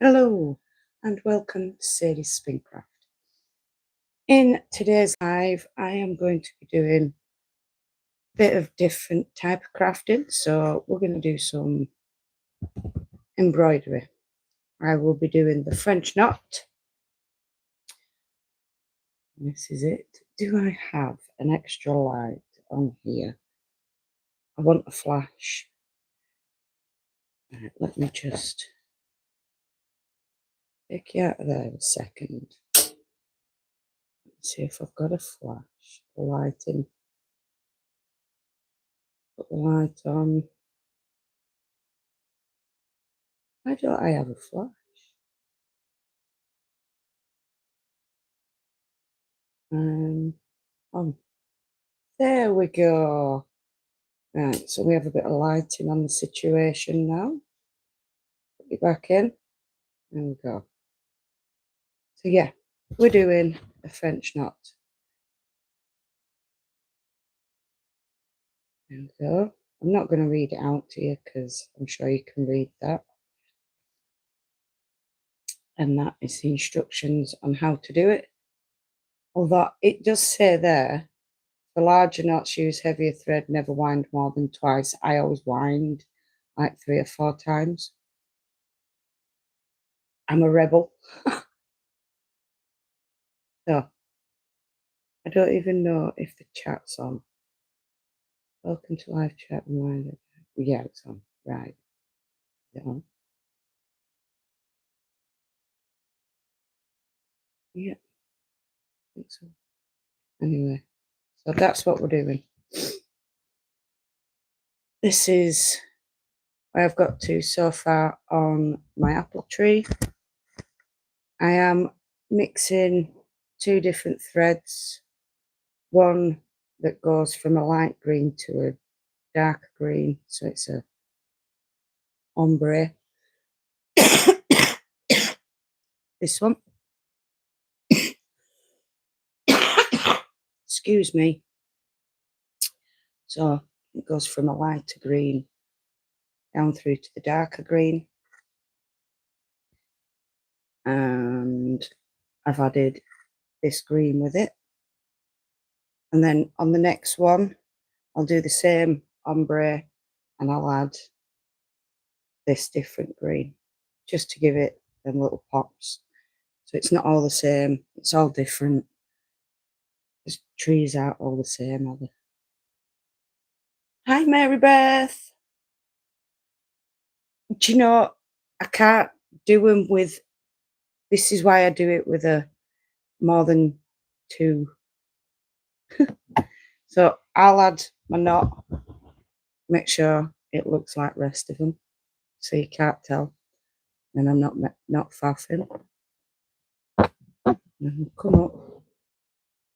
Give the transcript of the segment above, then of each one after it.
Hello and welcome to Sadie's Spincraft. In today's live, I am going to be doing a bit of different type of crafting. So we're going to do some embroidery. I will be doing the French knot. This is it. Do I have an extra light on here? I want a flash. Right, let me just take you out of there a second. Let's see if I've got a flash. The light in. Put the light on. Why don't I have a flash? On. There we go. Right, so we have a bit of lighting on the situation now. Put it back in. There we go. So yeah, we're doing a French knot. There we go. I'm not going to read it out to you because I'm sure you can read that. And that is the instructions on how to do it. Although it does say there, for larger knots, use heavier thread, never wind more than twice. I always wind like 3 or 4 times. I'm a rebel. So, I don't even know if the chat's on. Welcome to live chat. Yeah, it's on. Right. Is it on? Yeah, I think so. Anyway, so that's what we're doing. This is where I've got to so far on my apple tree. I am mixing 2 different threads. One that goes from a light green to a dark green, so it's a ombre. This one. Excuse me. So it goes from a lighter green down through to the darker green. And I've added this green with it. And then on the next one, I'll do the same ombre and I'll add this different green just to give it them little pops. So it's not all the same, it's all different. The trees aren't all the same, are they? Hi, Mary Beth. Do you know, I can't do them with, this is why I do it with a more than 2. So I'll add my knot, make sure it looks like the rest of them, so you can't tell. And I'm not faffing. And come up.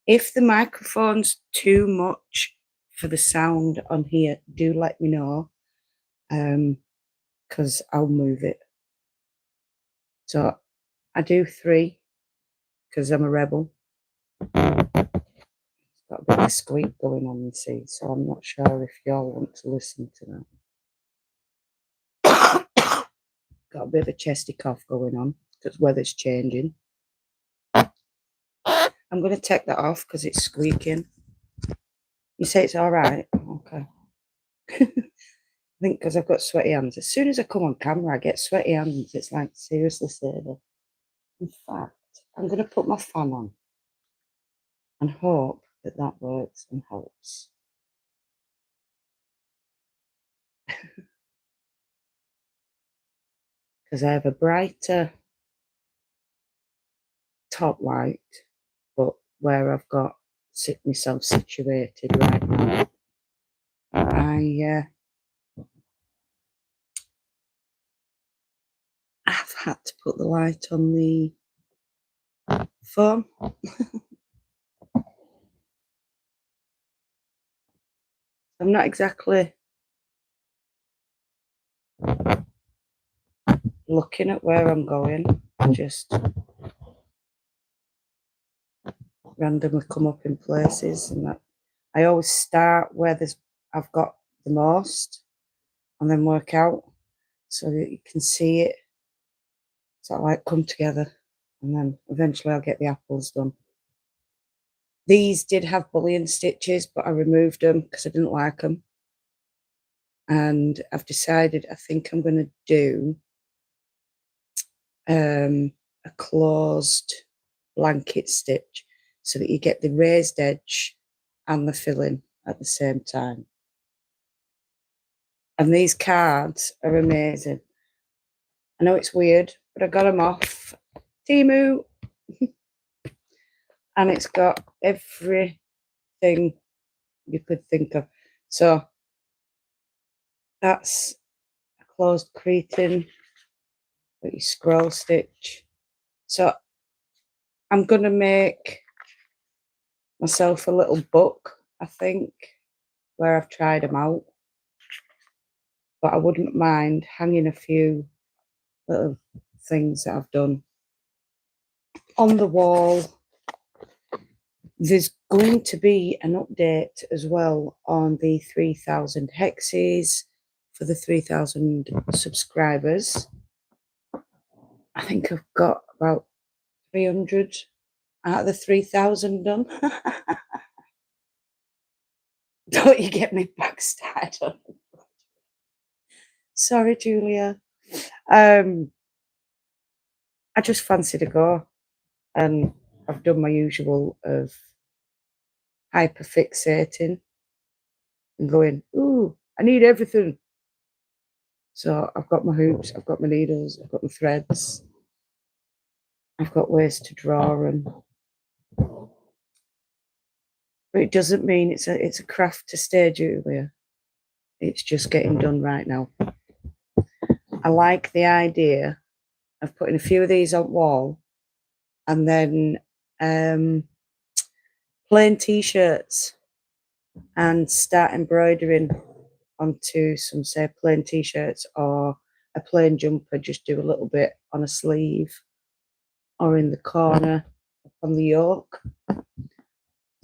If the microphone's too much for the sound on here, do let me know, because I'll move it. So I do 3 because I'm a rebel. It's got a bit of a squeak going on, you see, so I'm not sure if y'all want to listen to that. Got a bit of a chesty cough going on because weather's changing. I'm going to take that off because it's squeaking. You say it's all right? Okay. I think because I've got sweaty hands. As soon as I come on camera, I get sweaty hands. It's like, seriously, Sadie. In fact, I'm going to put my fan on and hope that that works and helps. Because I have a brighter top light, but where I've got myself situated right now, I've had to put the light on the phone. I'm not exactly looking at where I'm going. I just randomly come up in places, and that I always start where I've got the most and then work out so that you can see it sort of like come together, and then eventually I'll get the apples done. These did have bullion stitches, but I removed them because I didn't like them. And I've decided I think I'm going to do a closed blanket stitch so that you get the raised edge and the filling at the same time. And these cards are amazing. I know it's weird, but I got them off Temu. And it's got everything you could think of. So that's a closed cretin, but you scroll stitch. So I'm going to make myself a little book, I think, where I've tried them out. But I wouldn't mind hanging a few little things that I've done on the wall. There's going to be an update as well on the 3,000 hexes for the 3,000 subscribers. I think I've got about 300 out of the 3,000 done. Don't you get me backstarted? Sorry, Julia. I just fancied to go, and I've done my usual of hyperfixating and going, ooh, I need everything. So I've got my hoops, I've got my needles, I've got my threads, I've got ways to draw them. But it doesn't mean it's a craft to stay, Julia. It's just getting done right now. I like the idea of putting a few of these on wall and then plain t-shirts and start embroidering onto some, say, plain t-shirts or a plain jumper. Just do a little bit on a sleeve or in the corner on the yoke.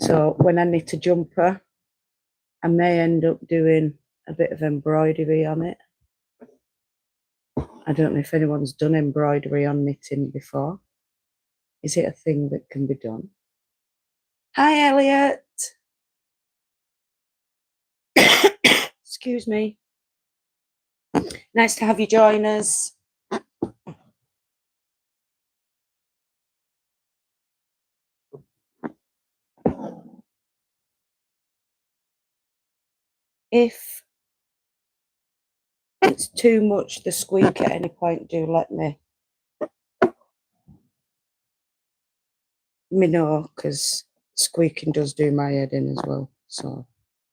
So when I knit a jumper, I may end up doing a bit of embroidery on it. I don't know if anyone's done embroidery on knitting before. Is it a thing that can be done? Hi, Elliot. Excuse me. Nice to have you join us. If it's too much, the squeak at any point, do let me know, because squeaking does do my head in as well. So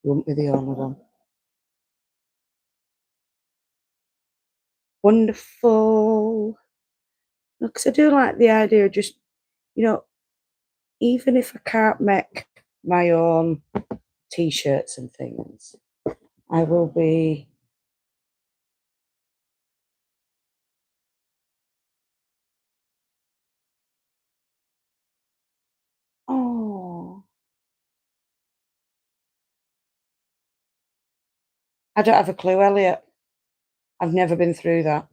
you won't be the only one. Wonderful. Because I do like the idea of just, even if I can't make my own t-shirts and things, I will be I don't have a clue, Elliot. I've never been through that.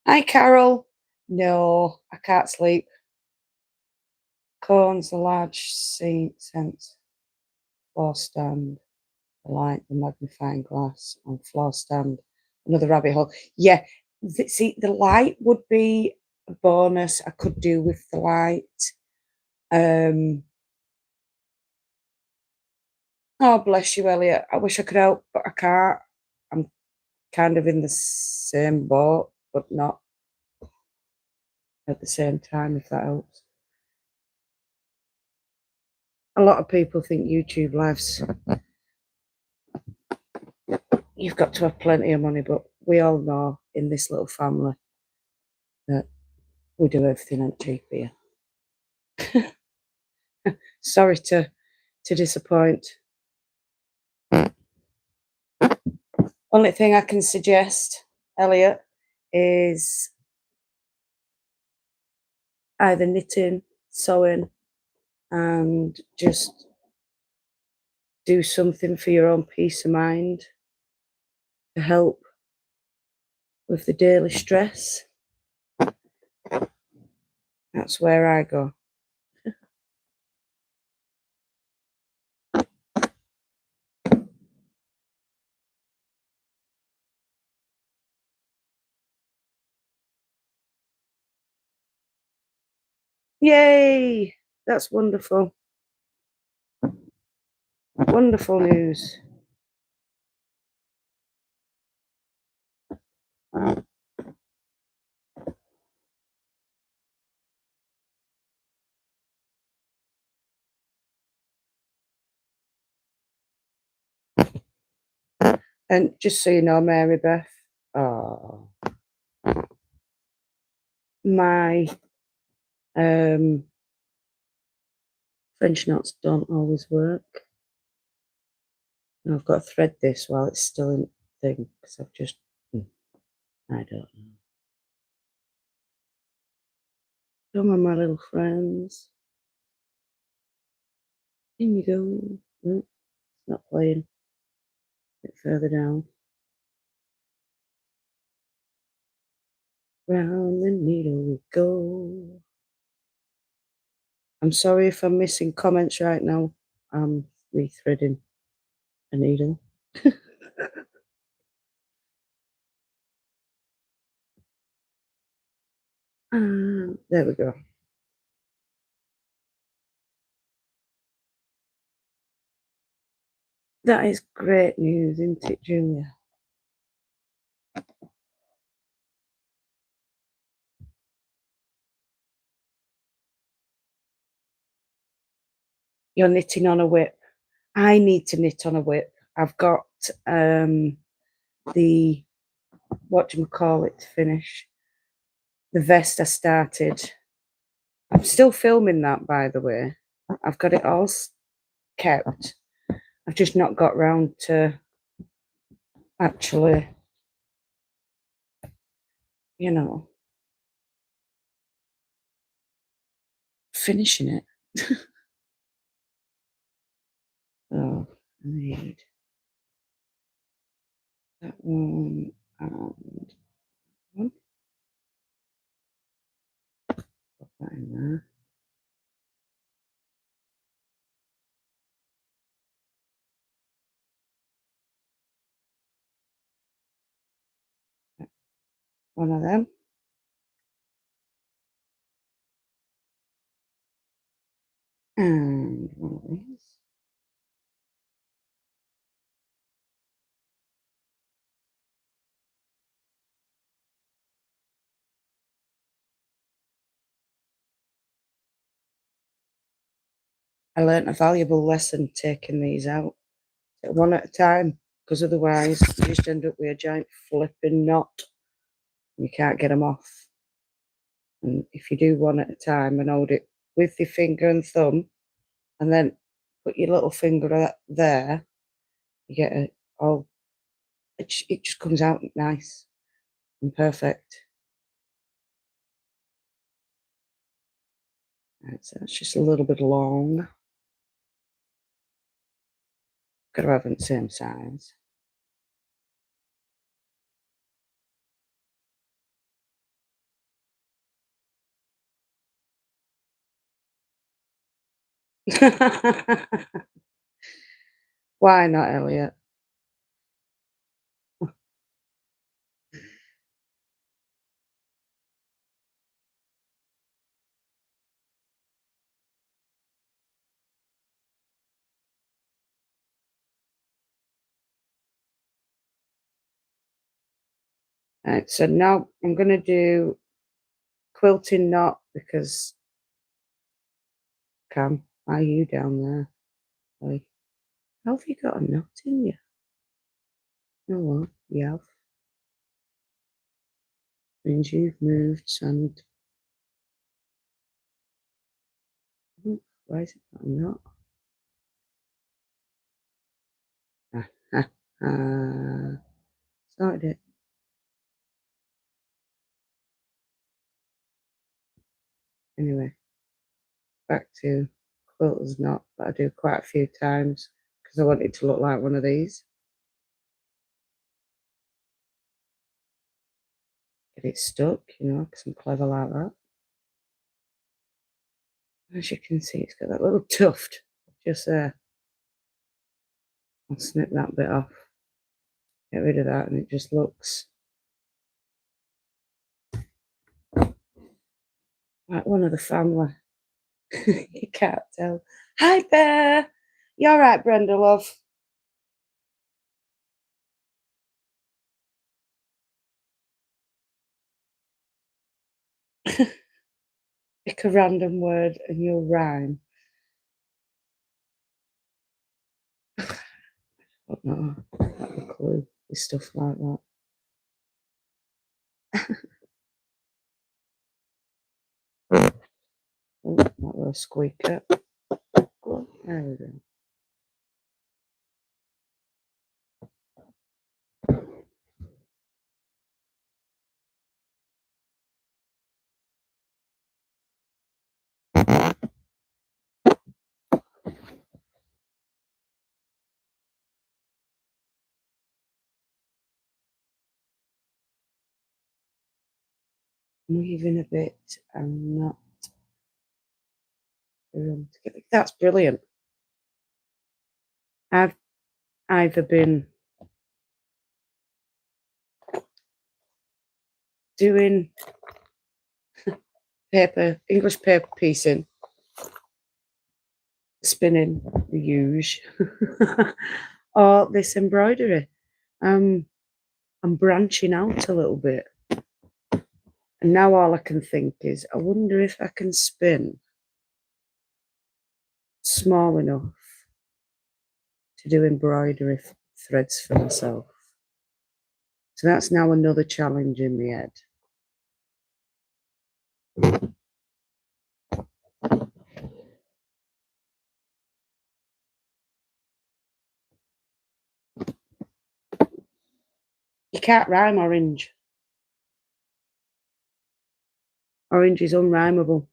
Hi, Carol. No, I can't sleep. Cones, the large sense, floor stand, the light, the magnifying glass, and floor stand, another rabbit hole. Yeah, see, the light would be a bonus. I could do with the light. Oh, bless you, Elliot. I wish I could help, but I can't. I'm kind of in the same boat, but not at the same time, if that helps. A lot of people think YouTube lives, you've got to have plenty of money, but we all know in this little family that we do everything on cheap here. Sorry to disappoint. Only thing I can suggest, Elliot, is either knitting, sewing, and just do something for your own peace of mind to help with the daily stress. That's where I go. Yay! That's wonderful. Wonderful news. And just so you know, Mary Beth, oh, my French knots don't always work. And I've got to thread this while it's still in thing because I've just, I don't know. Come on, my little friends. In you go. No, it's not playing. A bit further down. Round the needle we go. I'm sorry if I'm missing comments right now. I'm rethreading a needle. There we go. That is great news, isn't it, Julia? You're knitting on a whip. I need to knit on a whip. I've got the whatchamacallit to finish. The vest I started. I'm still filming that, by the way. I've got it all kept. I've just not got round to actually, you know, finishing it. Oh, I need that one and one. Put that in there. One of them. And one of these. I learnt a valuable lesson taking these out one at a time, because otherwise you just end up with a giant flipping knot. You can't get them off. And if you do one at a time and hold it with your finger and thumb, and then put your little finger there, you get it all. It just comes out nice and perfect. Right, so that's just a little bit long. Got to have it the same size. Why not, Elliot? Right, so now I'm going to do quilting knot because Cam, are you down there? Like, how have you got a knot in you? Oh well, you have. Means you've moved sand. Why is it not a knot? Started it. Anyway, back to quilter's knot that I do quite a few times because I want it to look like one of these. get it stuck, you know, because I'm clever like that. As you can see, it's got that little tuft just there. I'll snip that bit off, get rid of that, and it just looks like one of the family. You can't tell. Hi, Bear. You all right, Brenda, love? Pick a random word and you'll rhyme. I don't know. Not a clue with stuff like that. Oh, that was a squeaker. Oh, there we go. Moving a bit and not. That's brilliant. I've either been doing English paper piecing, spinning the huge, or this embroidery. I'm branching out a little bit. And now all I can think is, I wonder if I can spin small enough to do embroidery threads for myself. So that's now another challenge in my head. You can't rhyme orange. Orange is unrhymable.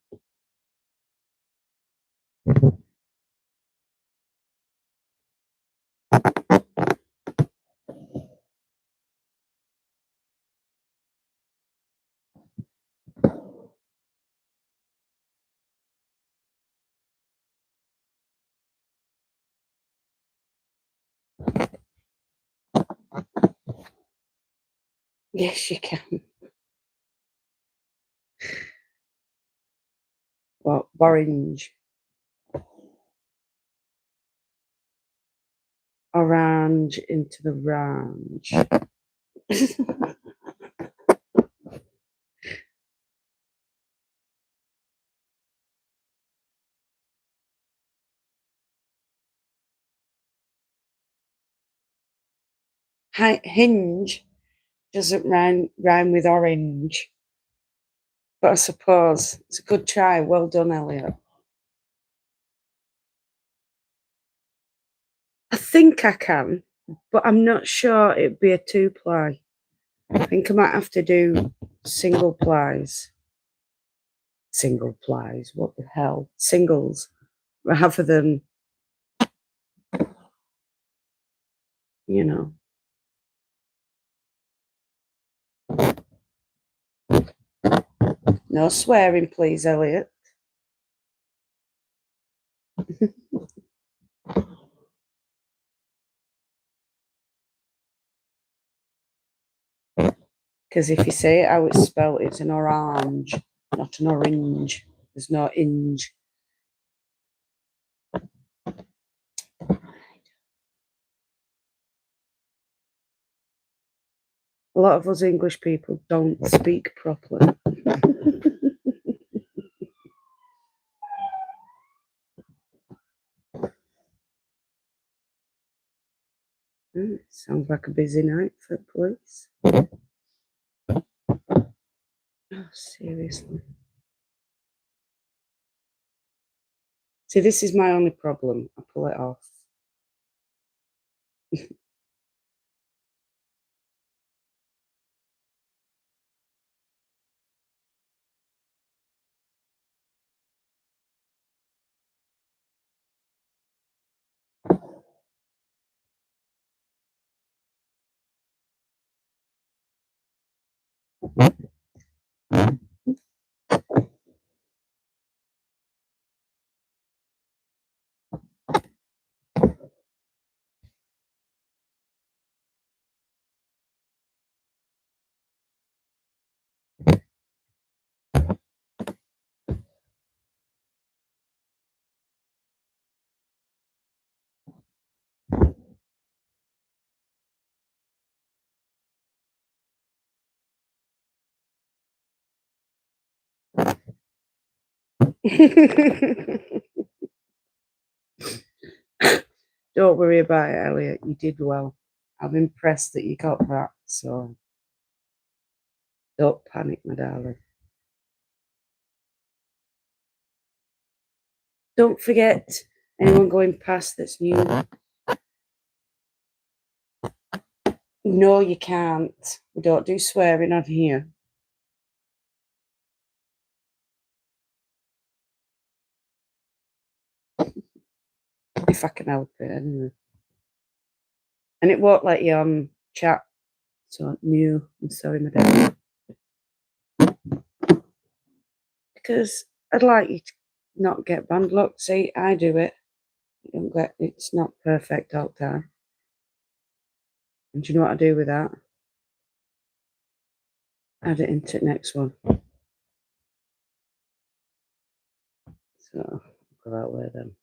Yes, you can. Well, orange. Orange into the range. Hinge doesn't rhyme with orange. But I suppose it's a good try. Well done, Elliot. I think I can, but I'm not sure it'd be a 2-ply. I think I might have to do single plies. Single plies, what the hell? Singles, rather than, you know. No swearing, please, Elliot. Because if you say it how it's spelled, it's an orange, not an orange. There's no inge. A lot of us English people don't speak properly. Sounds like a busy night for the police. Oh, seriously. See, this is my only problem. I pull it off. Don't worry about it, Elliot. You did well. I'm impressed that you got that. So don't panic, my darling. Don't forget anyone going past that's new. No, you can't. We don't do swearing on here. If I can help it, anyway. And it won't let you chat. So new. I'm sorry, madam. Because I'd like you to not get banned. Look, see, I do it. You don't get it's not perfect all the time. And do you know what I do with that? Add it into the next one. So go that way then.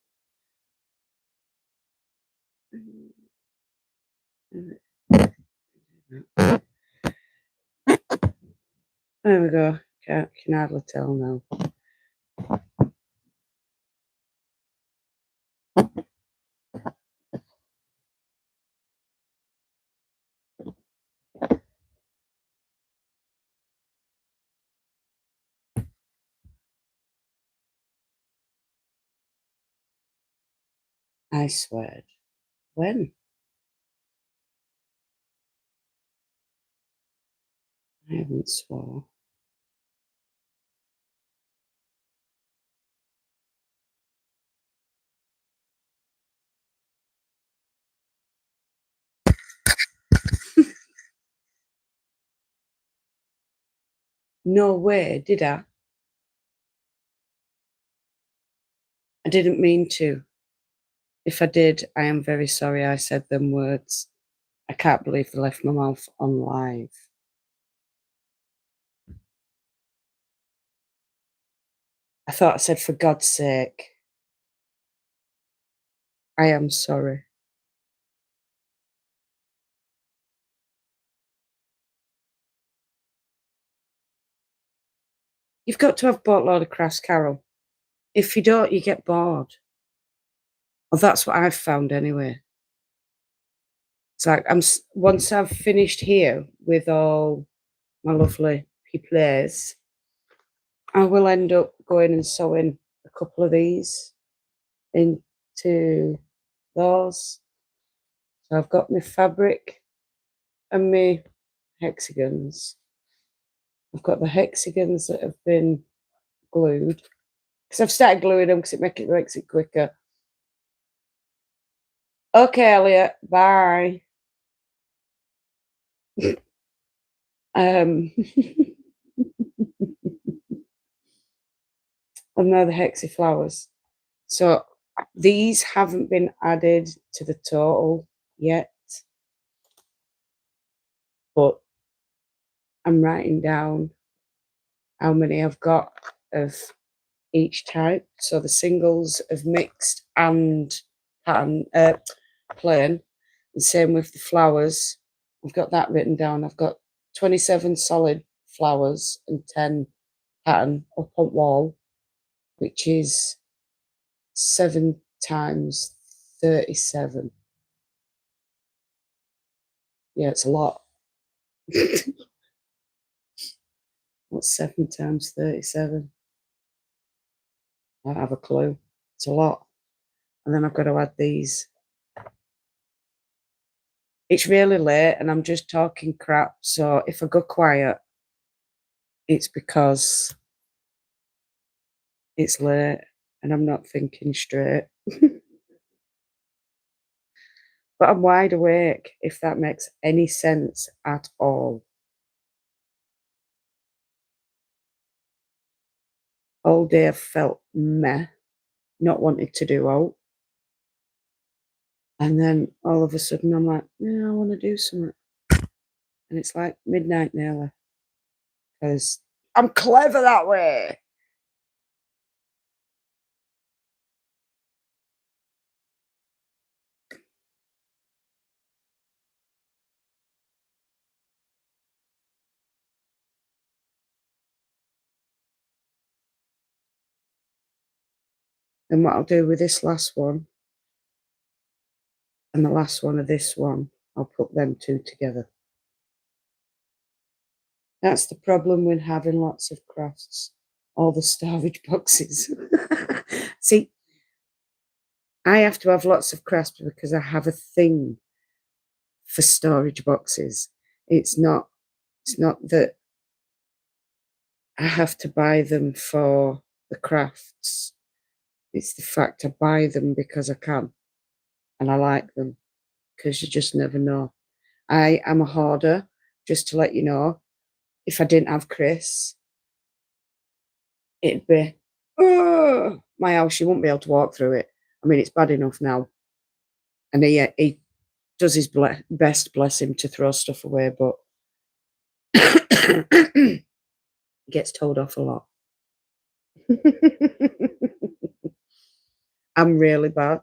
There we go. Can hardly tell now. I swear. When? I haven't swore. No way, did I? I didn't mean to. If I did, I am very sorry I said them words. I can't believe they left my mouth on live. I thought I said, for God's sake. I am sorry. You've got to have boatload of crafts, Carol. If you don't, you get bored. Well, that's what I've found anyway. It's like once I've finished here with all my lovely plays, I will end up going and sewing a couple of these into those. So I've got my fabric and my hexagons. I've got the hexagons that have been glued because I've started gluing them because it makes it quicker. Okay, Elliot, bye. And now the hexy flowers. So these haven't been added to the total yet, but I'm writing down how many I've got of each type. So the singles of mixed and pattern, plain. The same with the flowers. I've got that written down. I've got 27 solid flowers and 10 pattern up on wall, which is 7 times 37. Yeah, it's a lot. What's 7 times 37? I don't have a clue. It's a lot. And then I've got to add these. It's really late and I'm just talking crap. So if I go quiet, it's because it's late and I'm not thinking straight. But I'm wide awake, if that makes any sense at all. All day I've felt meh, not wanting to do out. And then all of a sudden I'm like, yeah, I want to do something. And it's like midnight nearly. Because I'm clever that way. Then what I'll do with this last one and the last one of this one, I'll put them two together. That's the problem with having lots of crafts. All the storage boxes. See, I have to have lots of crafts because I have a thing for storage boxes. It's not that I have to buy them for the crafts. It's the fact I buy them because I can and I like them, because you just never know. I am a hoarder, just to let you know. If I didn't have Chris, it'd be, oh, my house, you wouldn't be able to walk through it. I mean, it's bad enough now. And he does his best, bless him, to throw stuff away, but he gets told off a lot. I'm really bad.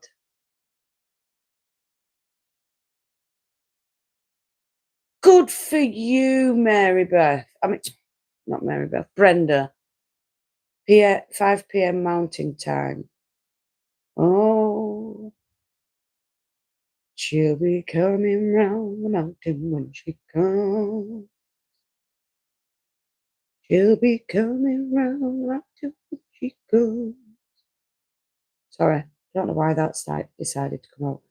Good for you, Mary Beth. I mean, not Mary Beth, Brenda. 5 p.m. Mountain Time. Oh, she'll be coming round the mountain when she comes. She'll be coming round the mountain when she comes. Sorry, don't know why that decided to come out.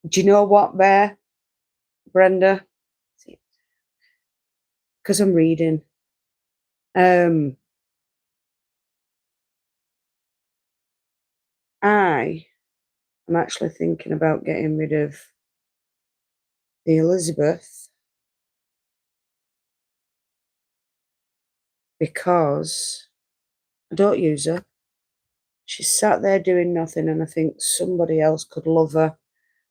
Do you know what, Bear? Brenda? Because I'm reading. I am actually thinking about getting rid of the Elizabeth because I don't use her. She's sat there doing nothing, and I think somebody else could love her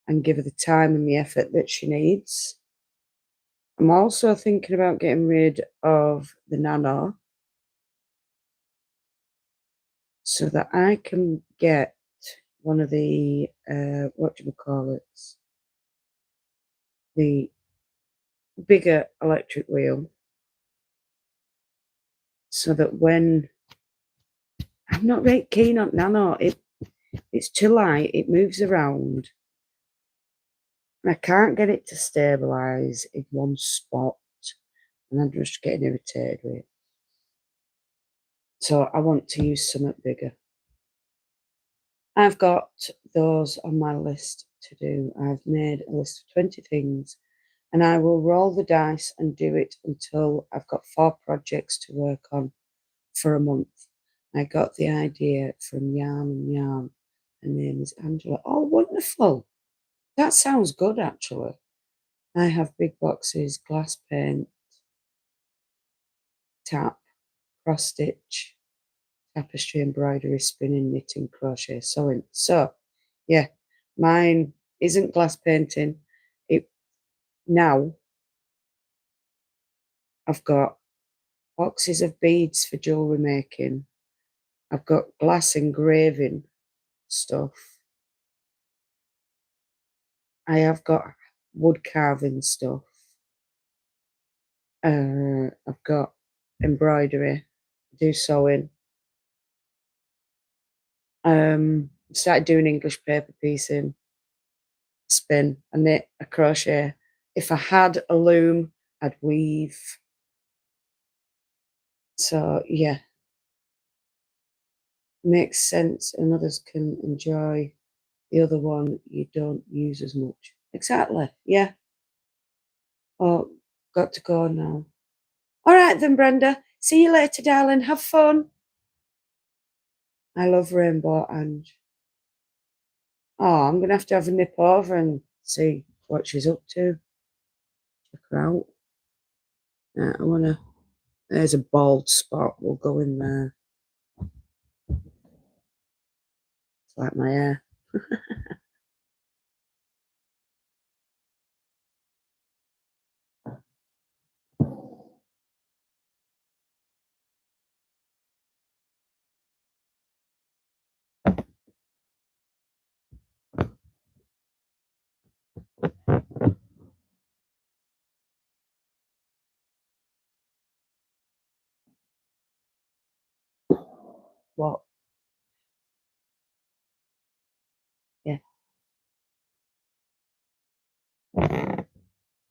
and give her the time and the effort that she needs. I'm also thinking about getting rid of the Nano so that I can get one of the, what do we call it? The bigger electric wheel, so that when I'm not very keen on Nano, it's too light, it moves around, and I can't get it to stabilise in one spot, and I'm just getting irritated with it. So I want to use something bigger. I've got those on my list to do. I've made a list of 20 things, and I will roll the dice and do it until I've got 4 projects to work on for a month. I got the idea from Yarn and Yarn. Her name is Angela. Oh, wonderful. That sounds good, actually. I have big boxes, glass paint, tap, cross stitch, tapestry, embroidery, spinning, knitting, crochet, sewing. So, yeah, mine isn't glass painting. Now I've got boxes of beads for jewellery making. I've got glass engraving stuff. I have got wood carving stuff. I've got embroidery, do sewing. Started doing English paper piecing, spin, I knit, I crochet. If I had a loom, I'd weave. So yeah, makes sense, and others can enjoy the other one you don't use as much. Exactly, yeah. Oh, got to go now. All right then, Brenda. See you later, darling. Have fun. I love Rainbow Ange. Oh, I'm gonna have a nip over and see what she's up to. Check her out. I wanna. There's a bald spot. We'll go in there. It's like my hair. What?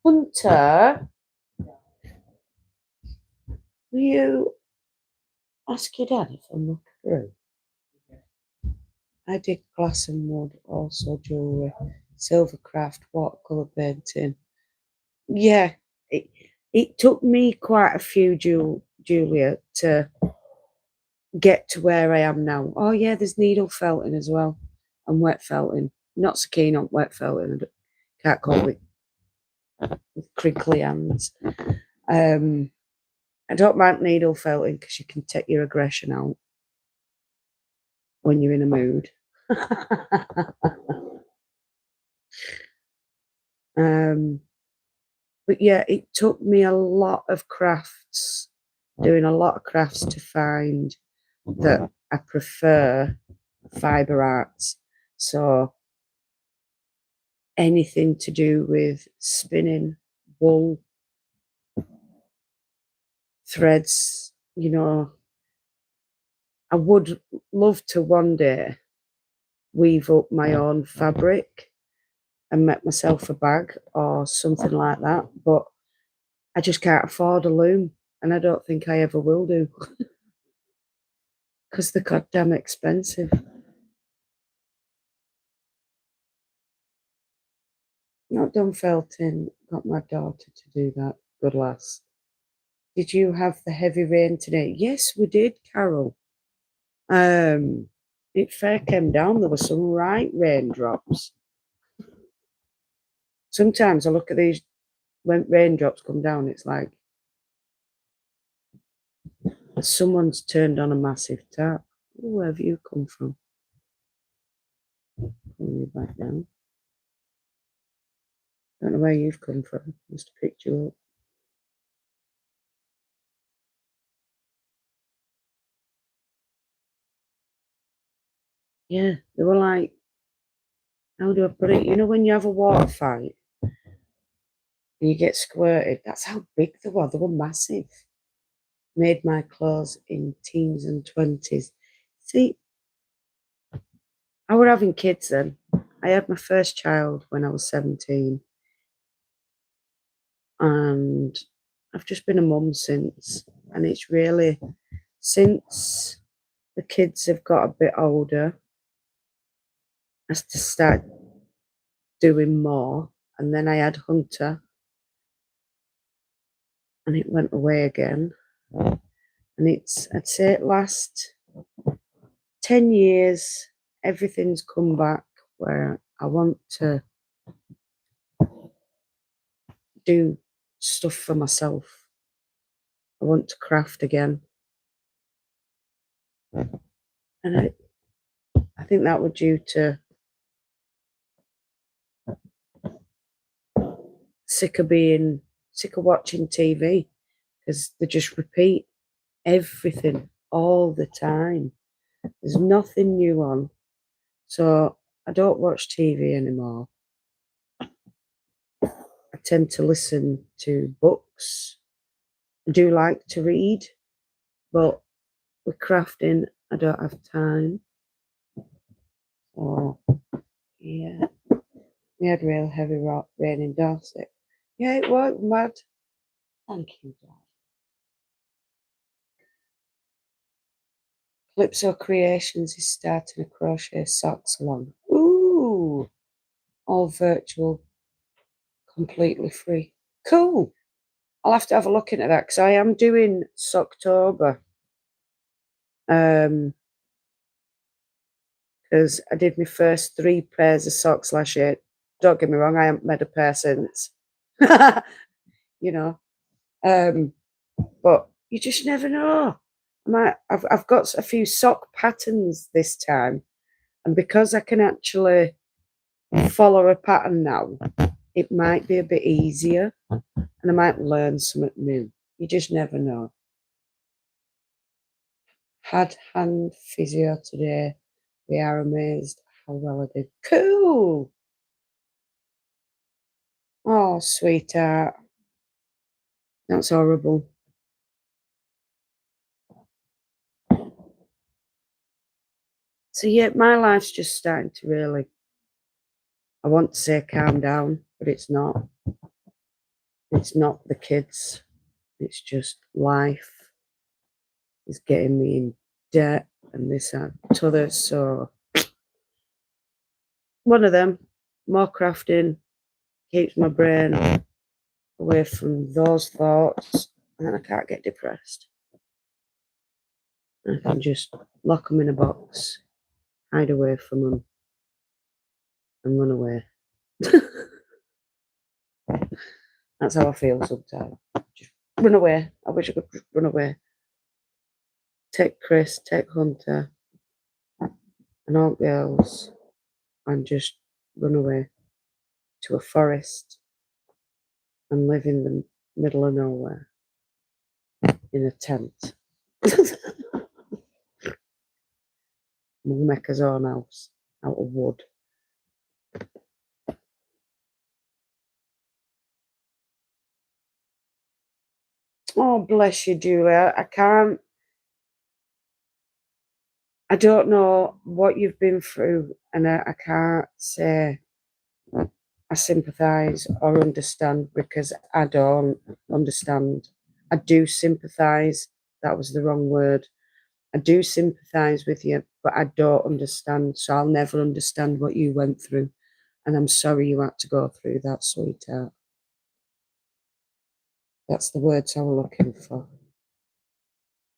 Hunter, will you ask your dad if I'm looking through? I did glass and wood, also jewellery, silvercraft, watercolour painting. Yeah, it took me quite a few, Julia, to get to where I am now. Oh yeah, there's needle felting as well, and wet felting. Not so keen on wet felting. Can't cope with crinkly hands. I don't mind needle felting because you can take your aggression out when you're in a mood. But yeah, it took me a lot of crafts, doing a lot of crafts to find that I prefer fibre arts. So anything to do with spinning, wool, threads, I would love to one day weave up my own fabric and make myself a bag or something like that. But I just can't afford a loom, and I don't think I ever will do because they're goddamn expensive. Not done felting, got my daughter to do that. Good lass. Did you have the heavy rain today? Yes, we did, Carol. It fair came down. There were some right raindrops. Sometimes I look at these when raindrops come down. It's like someone's turned on a massive tap. Ooh, where have you come from? Pulling you back down. Don't know where you've come from. Must have picked you up. Yeah, they were like, how do I put it? You know, when you have a water fight and you get squirted, that's how big they were. They were massive. Made my clothes in teens and 20s. See, I were having kids then. I had my first child when I was 17. And I've just been a mum since. And it's really since the kids have got a bit older, I had to start doing more. And then I had Hunter, and it went away again. And I'd say it last 10 years, everything's come back where I want to do stuff for myself. I want to craft again. And I think that was due to sick of watching TV because they just repeat everything all the time. There's nothing new on. So I don't watch TV anymore. I tend to listen to books. I do like to read, but with crafting, I don't have time. Oh, yeah. We had real heavy rain in Dorset. Yeah, it was mad. Thank you, Dad. Calypso Creations is starting a crochet sock salon. Ooh, all virtual, completely free. Cool. I'll have to have a look into that because I am doing Socktober. Because I did my first 3 pairs of socks last year. Don't get me wrong, I haven't made a pair since. you know. But you just never know. I've got a few sock patterns this time, and because I can actually follow a pattern now, it might be a bit easier, and I might learn something new. You just never know. Had hand physio today. We are amazed how well I did. Cool. Oh, sweetheart. That's horrible. So yeah, my life's just starting to really I want to say calm down, but it's not. It's not the kids. It's just life is getting me in debt and this and t'other. So one of them, more crafting, keeps my brain away from those thoughts, and I can't get depressed. I can just lock them in a box, hide away from them, and run away. That's how I feel sometimes. Just run away. I wish I could just run away. Take Chris, take Hunter, and all girls, and just run away to a forest and live in the middle of nowhere in a tent. We'll make us own house out of wood. Oh, bless you, Julia. I don't know what you've been through, and I can't say I sympathise or understand because I don't understand. I do sympathise. That was the wrong word. I do sympathise with you, but I don't understand. So I'll never understand what you went through. And I'm sorry you had to go through that, sweetheart. That's the words I was looking for.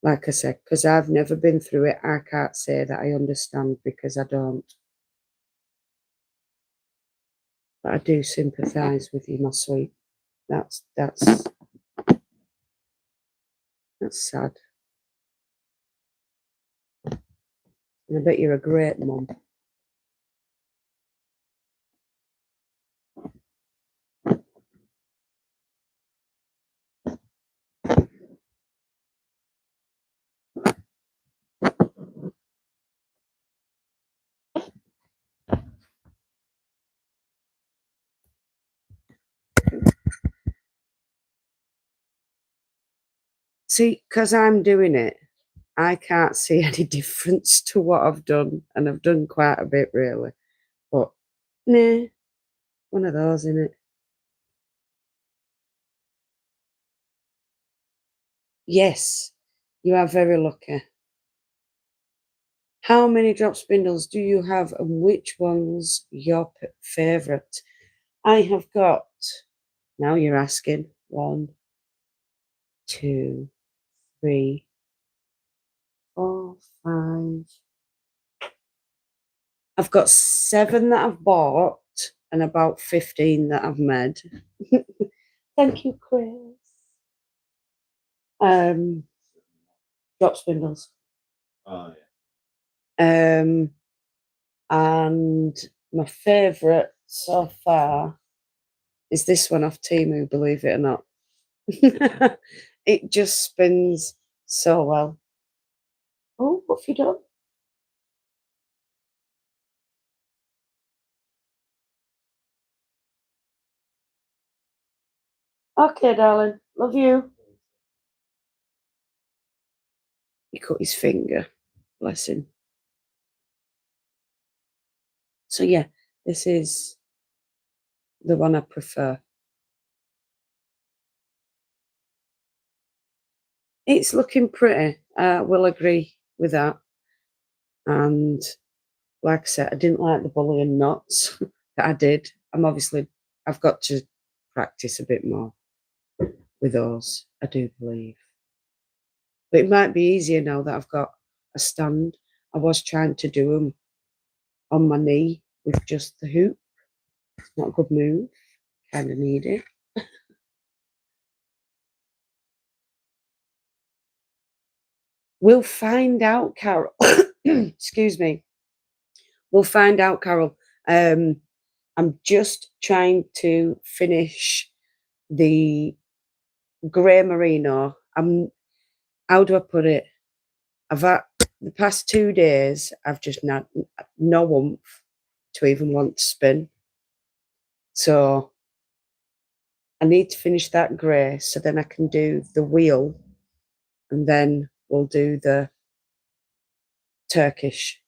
Like I said, because I've never been through it, I can't say that I understand because I don't. But I do sympathise with you, my sweet. That's sad. And I bet you're a great mum. See, because I'm doing it, I can't see any difference to what I've done, and I've done quite a bit, really. But, nah, one of those, innit? Yes, you are very lucky. How many drop spindles do you have, and which one's your favourite? I have got, now you're asking, 1, 2, 3, 4, 5. I've got 7 that I've bought and about 15 that I've made. Thank you, Chris. Drop spindles. Oh, yeah. And my favourite so far is this one off Temu, believe it or not. It just spins so well. Oh, what have you done? Okay, darling. Love you. He cut his finger. Bless him. So, yeah, this is the one I prefer. It's looking pretty. I will agree with that. And like I said, I didn't like the bullion knots that I did. I've got to practice a bit more with those, I do believe. But it might be easier now that I've got a stand. I was trying to do them on my knee with just the hoop. It's not a good move. Kind of need it. We'll find out, Carol. Excuse me. We'll find out, Carol. I'm just trying to finish the grey merino. How do I put it? I've had the past 2 days, I've just not no oomph to even want to spin. So I need to finish that grey so then I can do the wheel, and then we'll do the Turkish.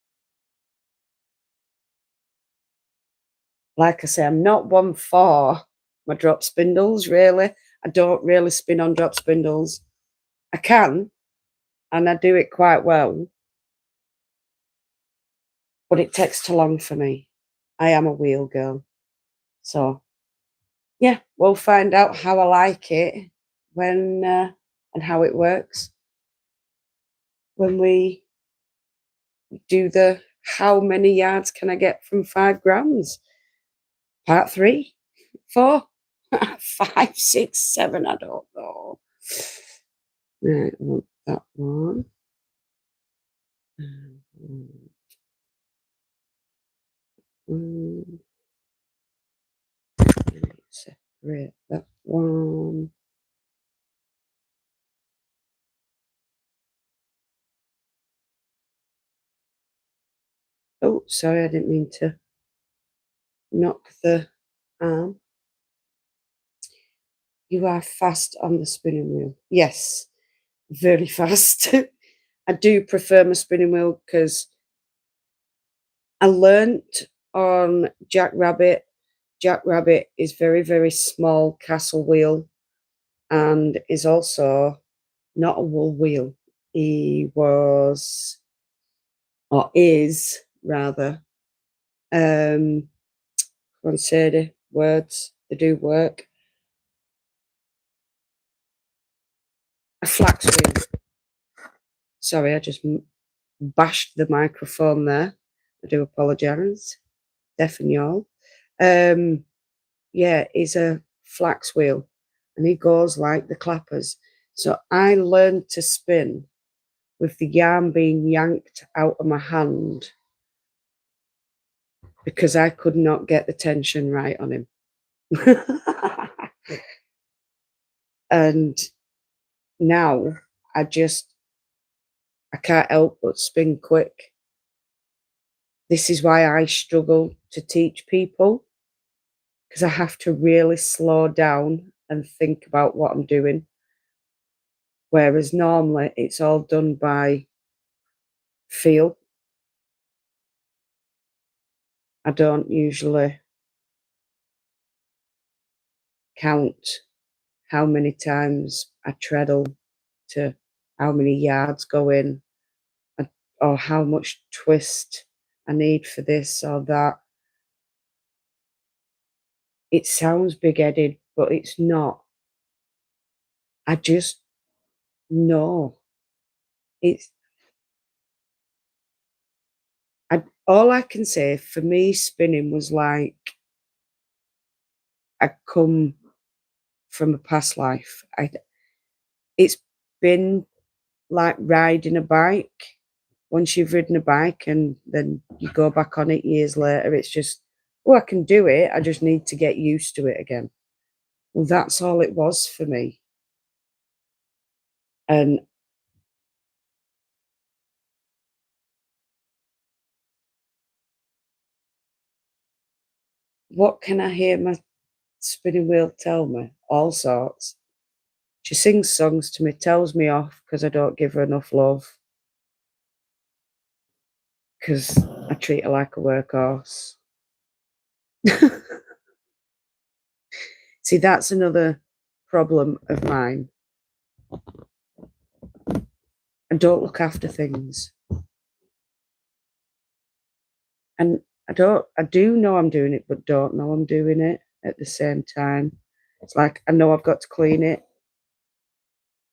like I say, I'm not one for my drop spindles, really. I don't really spin on drop spindles. I can, and I do it quite well, but it takes too long for me. I am a wheel girl. So, yeah, we'll find out how I like it when and how it works when we do the how many yards can I get from 5 grams? Part 3, 4, 5, 6, 7, I don't know. Right, I want that one. Separate that one. Oh, sorry, I didn't mean to knock the arm. You are fast on the spinning wheel. Yes, very fast. I do prefer my spinning wheel because I learnt on Jackrabbit. Jackrabbit is very, very small castle wheel and is also not a wool wheel. He was, or is rather, consider words, they do work. A flax wheel. Sorry, I just bashed the microphone there. I do apologise. Deafening y'all. Yeah, he's a flax wheel and he goes like the clappers. So I learned to spin with the yarn being yanked out of my hand because I could not get the tension right on him. And now I can't help but spin quick. This is why I struggle to teach people, because I have to really slow down and think about what I'm doing. Whereas normally it's all done by feel. I don't usually count how many times I treadle to how many yards go in, or how much twist I need for this or that. It sounds big-headed, but it's not. I just know. All I can say for me, spinning was like I come from a past life. It's been like riding a bike. Once you've ridden a bike and then you go back on it years later, it's just, oh, I can do it. I just need to get used to it again. Well, that's all it was for me. And what can I hear my spinning wheel tell me? All sorts. She sings songs to me, tells me off because I don't give her enough love, because I treat her like a workhorse. See, that's another problem of mine. I don't look after things. And I do know I'm doing it, but don't know I'm doing it at the same time. It's like, I know I've got to clean it,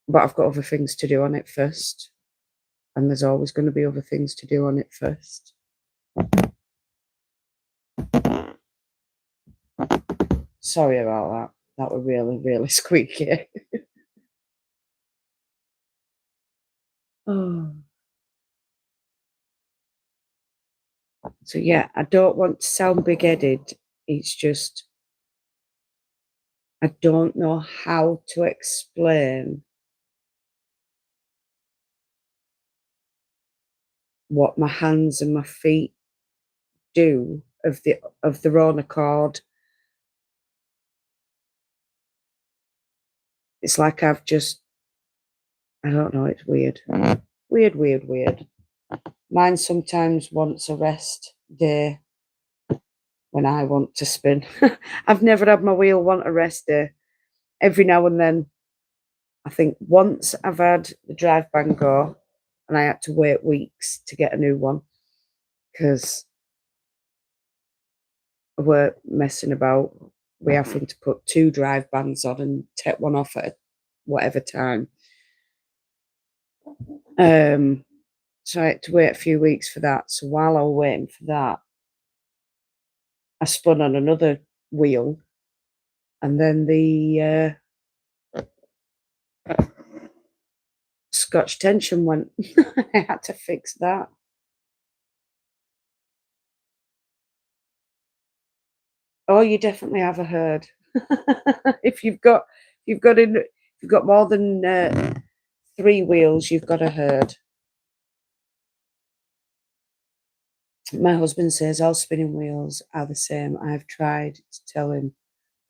but I've got other things to do on it first. And there's always going to be other things to do on it first. Sorry about that. That was really, really squeaky. Oh. So yeah, I don't want to sound big-headed. It's just, I don't know how to explain what my hands and my feet do of their own accord. It's like I've just, I don't know, it's weird. Weird. Mine sometimes wants a rest day when I want to spin. I've never had my wheel want a rest day. Every now and then, I think once I've had the drive band go and I had to wait weeks to get a new one because we're messing about. We're having to put 2 drive bands on and take one off at whatever time. So I had to wait a few weeks for that. So while I was waiting for that, I spun on another wheel, and then the Scotch tension went. I had to fix that. Oh, you definitely have a herd. If you've got more than 3 wheels, you've got a herd. My husband says all spinning wheels are the same. I've tried to tell him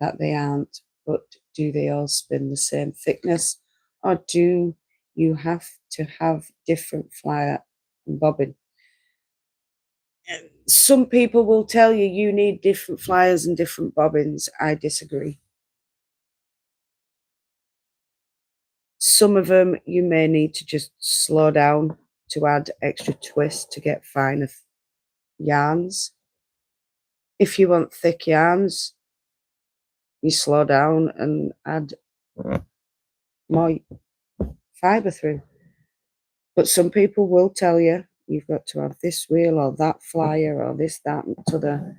that they aren't, but do they all spin the same thickness, or do you have to have different flyer and bobbin? Some people will tell you you need different flyers and different bobbins. I disagree. Some of them you may need to just slow down to add extra twist to get finer yarns. If you want thick yarns, you slow down and add more fibre through. But some people will tell you you've got to have this wheel or that flyer or this, that, and t'other.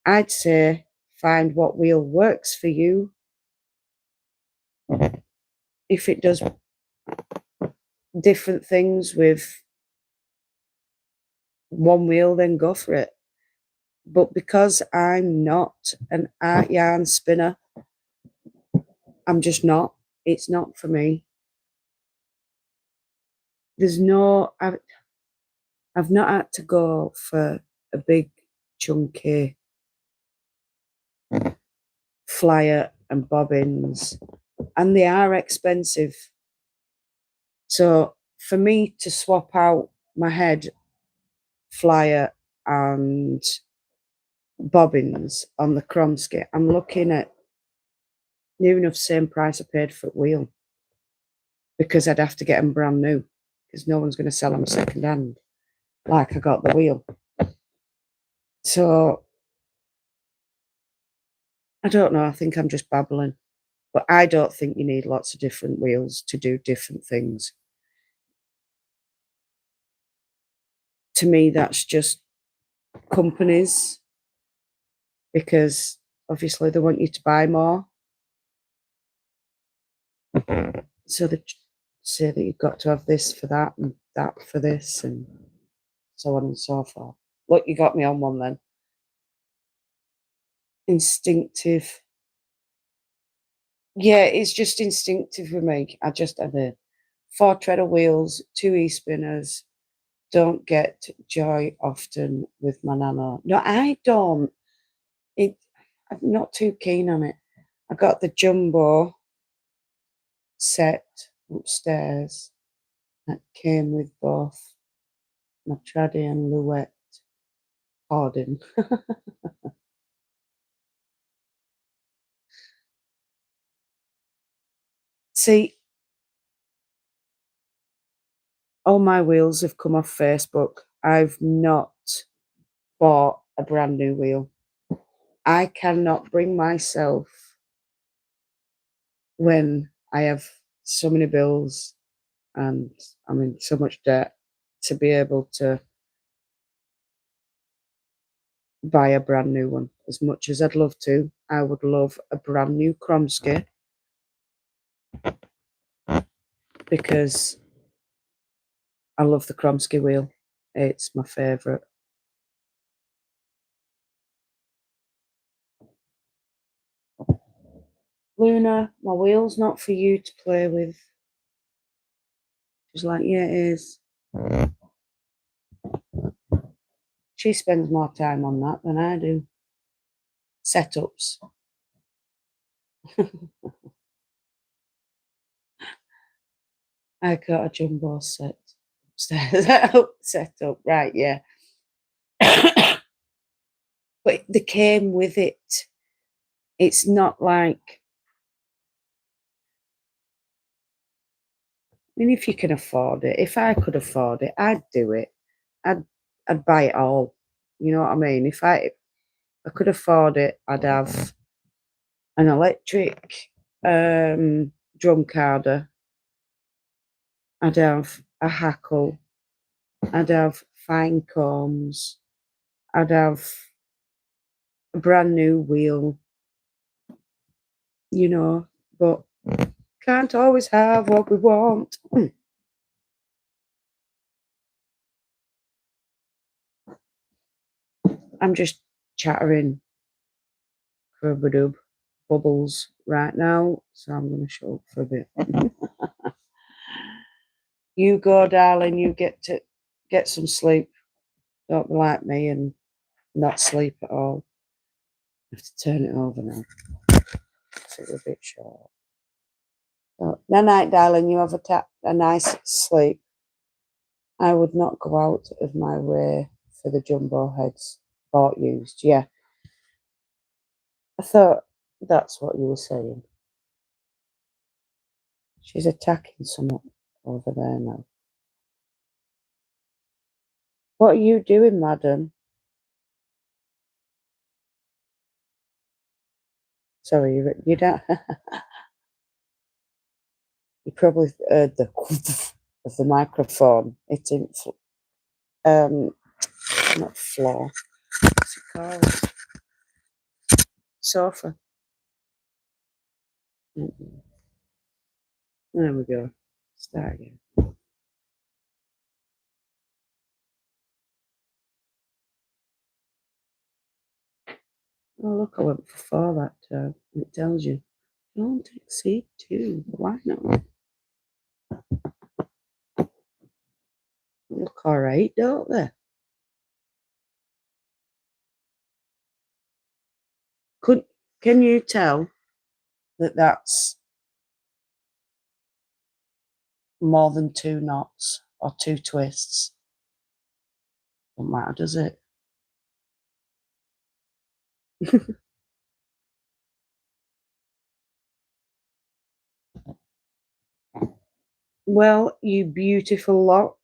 I'd say find what wheel works for you. If it does different things with one wheel, then go for it. But because I'm not an art yarn spinner, I'm just not. It's not for me. I've not had to go for a big chunky flyer and bobbins, and they are expensive. So for me to swap out my head flyer and bobbins on the Kromsky, I'm looking at near enough same price I paid for a wheel, because I'd have to get them brand new because no one's going to sell them second hand like I got the wheel. So I don't know, I think I'm just babbling, but I don't think you need lots of different wheels to do different things. To me, that's just companies, because obviously they want you to buy more. So they say that you've got to have this for that and that for this and so on and so forth. Look, you got me on one then. Instinctive. Yeah, it's just instinctive for me. I just have a 4 treader wheels, 2 e-spinners. Don't get joy often with my nano. No, I don't. I'm not too keen on it. I got the jumbo set upstairs that came with both my traddy and Louette Harding. See, all my wheels have come off Facebook. I've not bought a brand new wheel. I cannot bring myself, when I have so many bills and I'm in so much debt, to be able to buy a brand new one. As much as I'd love to, I would love a brand new Kromsky, because I love the Kromsky wheel. It's my favourite. Luna, my wheel's not for you to play with. She's like, yeah, it is. She spends more time on that than I do. Setups. I got a jumbo set upstairs. Set up, right, yeah. but they came with it. It's not like, I mean, if you can afford it, if I could afford it, I'd do it. I'd buy it all. You know what I mean? If I could afford it, I'd have an electric drum carder. I'd have a hackle. I'd have fine combs. I'd have a brand new wheel. You know, but can't always have what we want. I'm just chattering crub-a-dub bubbles right now, so I'm going to shut up for a bit. You go, darling. You get some sleep. Don't be like me and not sleep at all. I have to turn it over now. It's a bit short. So, night, darling. You have a nice sleep. I would not go out of my way for the jumbo heads bought used. Yeah. I thought that's what you were saying. She's attacking someone over there now. What are you doing, madam? Sorry, you don't. You probably heard the of the microphone hitting, not floor. What's it called? Sofa. There we go. Start again. Oh, look, I went for 4 that time. It tells you, don't exceed 2. Why not? Look all right, don't they? Can you tell that that's more than 2 knots or 2 twists? Don't matter, does it? Well, you beautiful lot,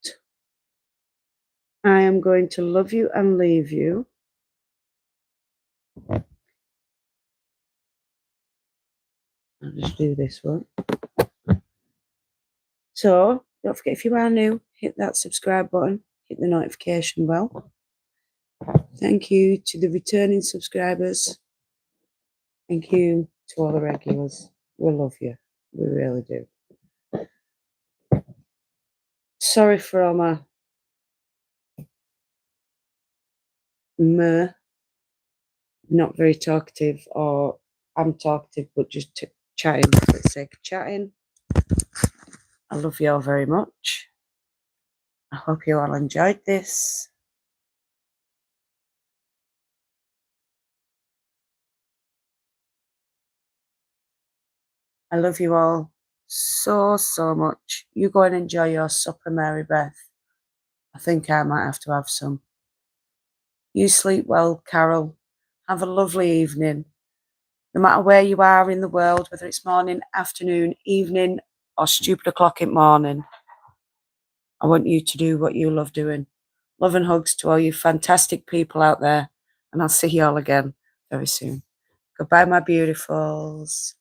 I am going to love you and leave you. I'll just do this one. So, don't forget, if you are new, hit that subscribe button, hit the notification bell. Thank you to the returning subscribers. Thank you to all the regulars. We love you. We really do. Sorry for all my not very talkative, or I'm talkative but just chatting for the sake of chatting. I love you all very much. I hope you all enjoyed this. I love you all so, so much. You go and enjoy your supper, Mary Beth. I think I might have to have some. You sleep well, Carol. Have a lovely evening. No matter where you are in the world, whether it's morning, afternoon, evening, or stupid o'clock in the morning, I want you to do what you love doing. Love and hugs to all you fantastic people out there. And I'll see you all again very soon. Goodbye, my beautifuls.